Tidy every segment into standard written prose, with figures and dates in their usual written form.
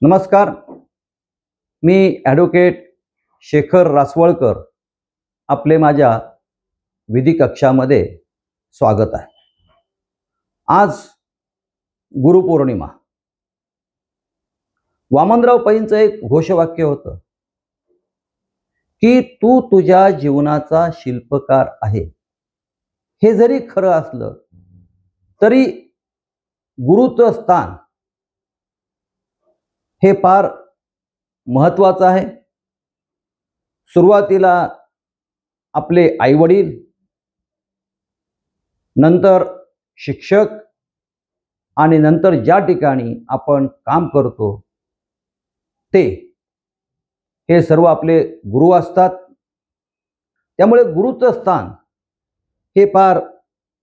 नमस्कार. मी ॲडव्होकेट शेखर रासवळकर आपले माझ्या विधी कक्षामध्ये स्वागत आहे. आज गुरुपौर्णिमा. वामनराव पैंचं एक घोषवाक्य होतं की तू तुझ्या जीवनाचा शिल्पकार आहे. हे जरी खरं असलं तरी गुरुचं स्थान हे फार महत्त्वाचं आहे. सुरुवातीला आपले आईवडील, नंतर शिक्षक आणि नंतर ज्या ठिकाणी आपण काम करतो ते हे सर्व आपले गुरु असतात. त्यामुळे गुरुचं स्थान हे फार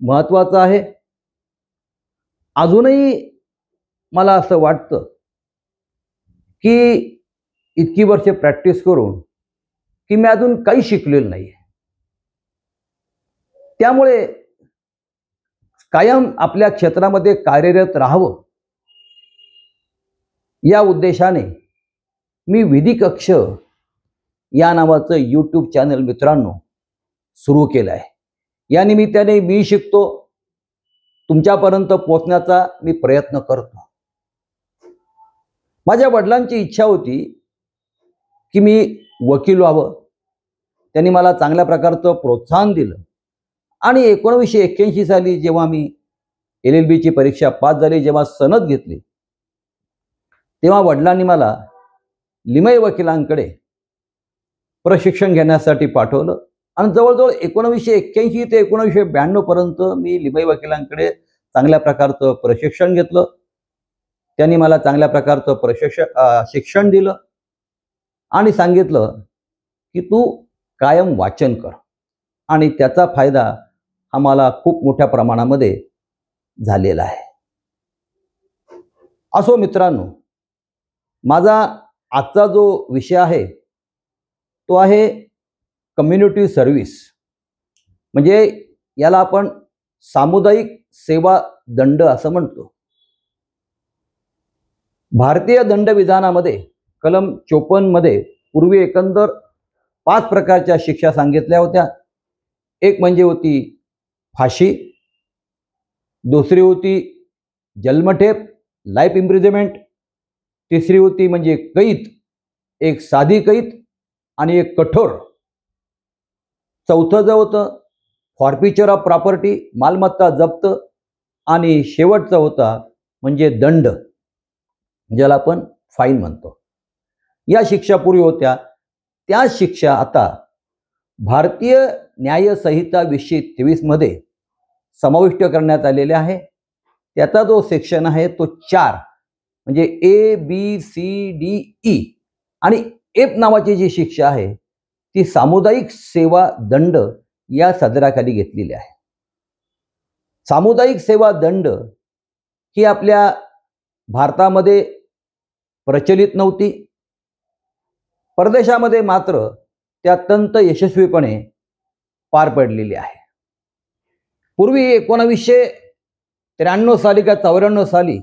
महत्त्वाचं आहे. अजूनही मला असं वाटतं की इतकी वर्षे प्रॅक्टिस करून की मी अजून काही शिकलेलो नाही. त्यामुळे कायम आपल्या क्षेत्रामध्ये कार्यरत राहावं या उद्देशाने मी विधी कक्ष या नावाचं यूट्यूब चॅनल मित्रांनो सुरू केलं आहे. या निमित्ताने मी शिकतो, तुमच्यापर्यंत पोहोचण्याचा मी प्रयत्न करतो. माझ्या वडिलांची इच्छा होती की मी वकील व्हावं. त्यांनी मला चांगल्या प्रकारचं प्रोत्साहन दिलं आणि 1981 साली जेव्हा मी LLB ची परीक्षा पास झाली, जेव्हा सनद घेतली, तेव्हा वडिलांनी मला लिमई वकिलांकडे प्रशिक्षण घेण्यासाठी पाठवलं आणि जवळजवळ 1981 ते 1992 पर्यंत मी लिमई वकिलांकडे चांगल्या प्रकारचं प्रशिक्षण घेतलं. त्यांनी मला चांगल्या प्रकारचं शिक्षण दिलं आणि सांगितलं की तू कायम वाचन कर, आणि त्याचा फायदा हा मला खूप मोठ्या प्रमाणामध्ये झालेला आहे. असो मित्रांनो, माझा आजचा जो विषय आहे तो आहे कम्युनिटी सर्व्हिस, म्हणजे याला आपण सामुदायिक सेवा दंड असं म्हणतो. भारतीय दंडविधानामध्ये कलम 54 मध्ये पूर्वी एकंदर 5 प्रकारच्या शिक्षा सांगितल्या होत्या. एक म्हणजे होती फाशी, दुसरी होती जन्मठेप लाईफ इम्प्रिझनमेंट, तिसरी होती म्हणजे कैद, एक साधी कैद आणि एक कठोर, चौथं जे होतं फॉर्फिचर ऑफ प्रॉपर्टी, मालमत्ता जप्त, आणि शेवटचा होता म्हणजे दंड, ज्याला आपण फाईन म्हणतो. या शिक्षा पूर्वी होत्या. त्या शिक्षा आता भारतीय न्याय संहिता 223 मध्ये समाविष्ट करण्यात आलेल्या आहे. त्याचा जो सेक्शन आहे तो 4 म्हणजे ABCDE आणि F नावाची जी शिक्षा आहे ती सामुदायिक सेवा दंड या सदराखाली घेतलेली आहे. सामुदायिक सेवा दंड ही आपल्या भारतामध्ये प्रचलित नव्हती. परदेशामध्ये मात्र त्या अत्यंत यशस्वीपणे पार पडलेली आहे. पूर्वी 1993 साली का 94 साली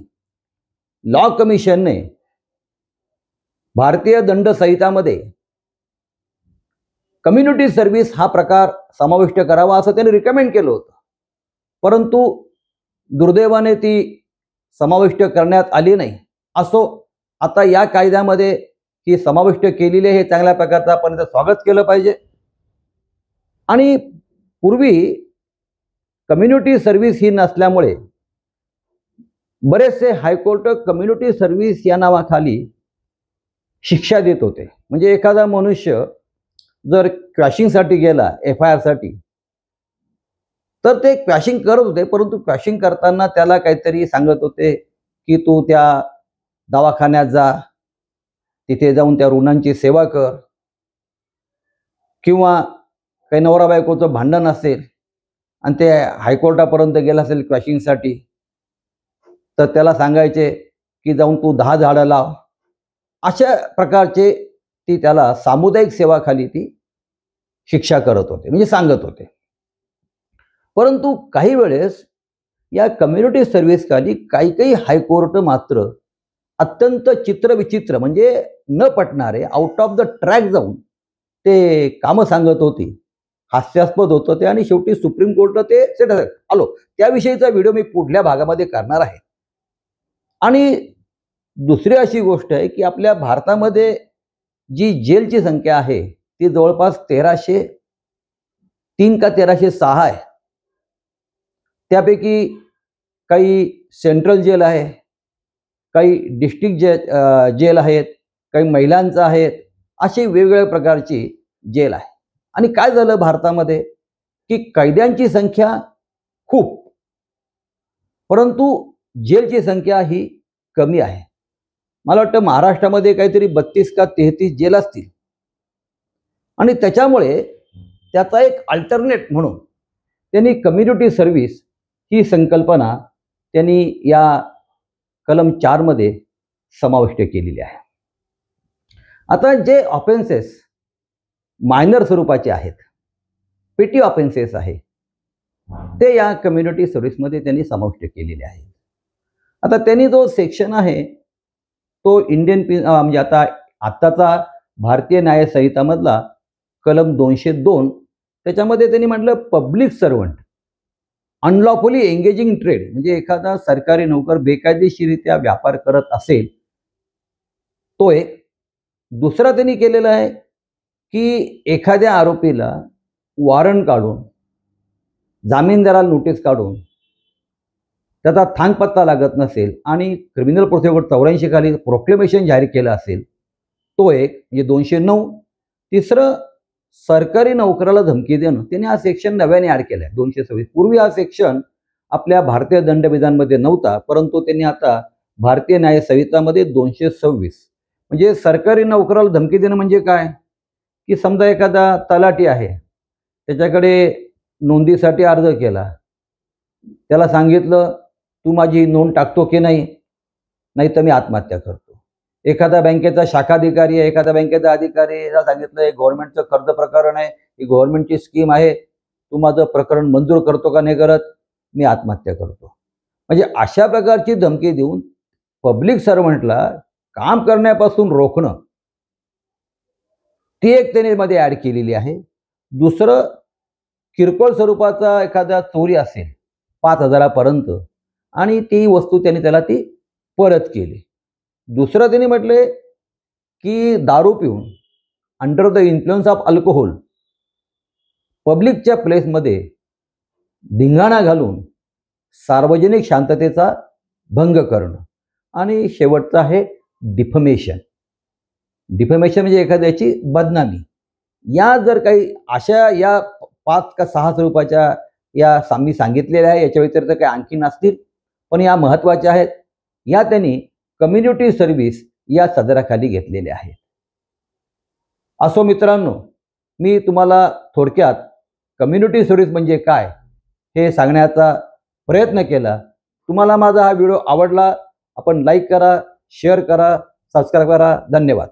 लॉ कमिशनने भारतीय दंड संहितामध्ये कम्युनिटी सर्व्हिस हा प्रकार समाविष्ट करावा असं त्यांनी रिकमेंड केलं होतं, परंतु दुर्दैवाने ती समाविष्ट करण्यात आली नाही. असो, आता या कायद्यामध्ये ही समाविष्ट केलेली हे चांगल्या प्रकारचं आपण त्याचं स्वागत केलं पाहिजे. आणि पूर्वी कम्युनिटी सर्व्हिस ही नसल्यामुळे बरेचसे हायकोर्ट कम्युनिटी सर्व्हिस या नावाखाली शिक्षा देत होते. म्हणजे एखादा मनुष्य जर क्रॅशिंगसाठी गेला FIR साठी, तर ते क्रॅशिंग करत होते, परंतु क्रॅशिंग करताना त्याला काहीतरी सांगत होते की तू त्या दवाखान्यात जा, तिथे जाऊन त्या रुग्णांची सेवा कर, किंवा काही नवरा बायकोचं भांडण असेल आणि ते हायकोर्टापर्यंत गेलं असेल क्रॅशिंगसाठी, तर त्याला सांगायचे की जाऊन तू 10 झाडं लाव. अशा प्रकारचे ती त्याला सामुदायिक सेवाखाली ती शिक्षा करत होते, म्हणजे सांगत होते. परंतु काही वेळेस या कम्युनिटी सर्व्हिस खाली काही हायकोर्ट मात्र अत्यंत चित्रविचित्र म्हणजे न पटणारे, आउट ऑफ द ट्रॅक जाऊन ते कामं सांगत होती. हास्यास्पद होतं ते आणि शेवटी सुप्रीम कोर्ट ते सेट आलो. त्याविषयीचा व्हिडिओ मी पुढल्या भागामध्ये करणार आहे. आणि दुसरी अशी गोष्ट आहे की आपल्या भारतामध्ये जी जेलची संख्या आहे ती जवळपास 1303 का 1306 आहे. त्यापैकी काही सेंट्रल जेल आहे, काही डिस्ट्रिक्ट जेल आहेत, काही महिलांचं आहेत, अशी वेगवेगळ्या प्रकारची जेल आहे. आणि काय झालं भारतामध्ये की कैद्यांची संख्या खूप, परंतु जेलची संख्या ही कमी आहे. मला वाटतं महाराष्ट्रामध्ये काहीतरी 32 का 33 जेल असतील. आणि त्याच्यामुळे त्याचा एक अल्टरनेट म्हणून त्यांनी कम्युनिटी सर्व्हिस ही संकल्पना त्यांनी या कलम 4 मध्ये समाविष्ट केलेली आहे. आता जे ऑफेन्सेस मायनर स्वरूपाचे आहेत, पेटी ऑफेन्सेस आहे, ते या कम्युनिटी सर्व्हिसमध्ये त्यांनी समाविष्ट केलेले आहेत. आता त्यांनी जो सेक्शन आहे तो इंडियन म्हणजे आत्ताचा भारतीय न्याय संहितामधला कलम 202, त्याच्यामध्ये त्यांनी म्हटलं public servant unlawfully engaging trade, म्हणजे एखादा सरकारी नोकर बेकायदेशीरित्या व्यापार करत असेल तो एक. दुसरा त्यांनी केलेला आहे की एखाद्या आरोपीला वॉरंट काढून, जामीनदाराला नोटीस काढून, त्याचा थांगपत्ता लागत नसेल आणि क्रिमिनल प्रोसिजर 84 खाली प्रोक्लेमेशन जाहीर केलं असेल तो एक, म्हणजे 209. तिसरं सरकारी नोकराला धमकी देणं, त्याने हा सेक्शन नव्याने ॲड केला आहे 226. पूर्वी हा सेक्शन आपल्या भारतीय दंडविधानमध्ये नव्हता, परंतु त्यांनी आता भारतीय न्याय संहितामध्ये 226. म्हणजे सरकारी नोकराला धमकी देणं म्हणजे काय की समजा एखादा तलाठी आहे, त्याच्याकडे नोंदीसाठी अर्ज केला, त्याला सांगितलं तू माझी नोंद टाकतो की नाही, नाही तर मी आत्महत्या करतो. एखादा बँकेचा शाखाधिकारी आहे, एखाद्या बँकेचा अधिकारी याला सांगितलं हे गव्हर्नमेंटचं कर्ज प्रकरण आहे, ही गव्हर्नमेंटची स्कीम आहे, तू माझं प्रकरण मंजूर करतो का नाही करत, मी आत्महत्या करतो. म्हणजे अशा प्रकारची धमकी देऊन पब्लिक सर्वंटला काम करण्यापासून रोखणं, ती एक त्याने मध्ये ॲड केलेली आहे. दुसरं, किरकोळ स्वरूपाचा एखादा चोरी असेल 5,000 पर्यंत आणि ती वस्तू त्याने त्याला ती परत केली. दुसरं त्यांनी म्हटले की दारू पिऊन under the influence of alcohol पब्लिकच्या प्लेसमध्ये धिंगाणा घालून सार्वजनिक शांततेचा भंग करणं. आणि शेवटचं आहे डिफमेशन. डिफमेशन म्हणजे एखाद्याची बदनामी. या जर काही अशा या 5 का 6 स्वरूपाच्या या मी सांगितलेल्या आहे, याच्या व्यतिरिक्त काही आणखीन असतील पण या महत्त्वाच्या आहेत. या त्यांनी कम्युनिटी सर्व्हिस या सदराखाली घेतलेल्या आहेत. असो मित्रांनो, मी तुम्हाला थोडक्यात कम्युनिटी सर्व्हिस म्हणजे काय हे सांगण्याचा प्रयत्न केला. तुम्हाला माझा हा व्हिडिओ आवडला, आपण लाईक करा, शेअर करा, सबस्क्राईब करा. धन्यवाद.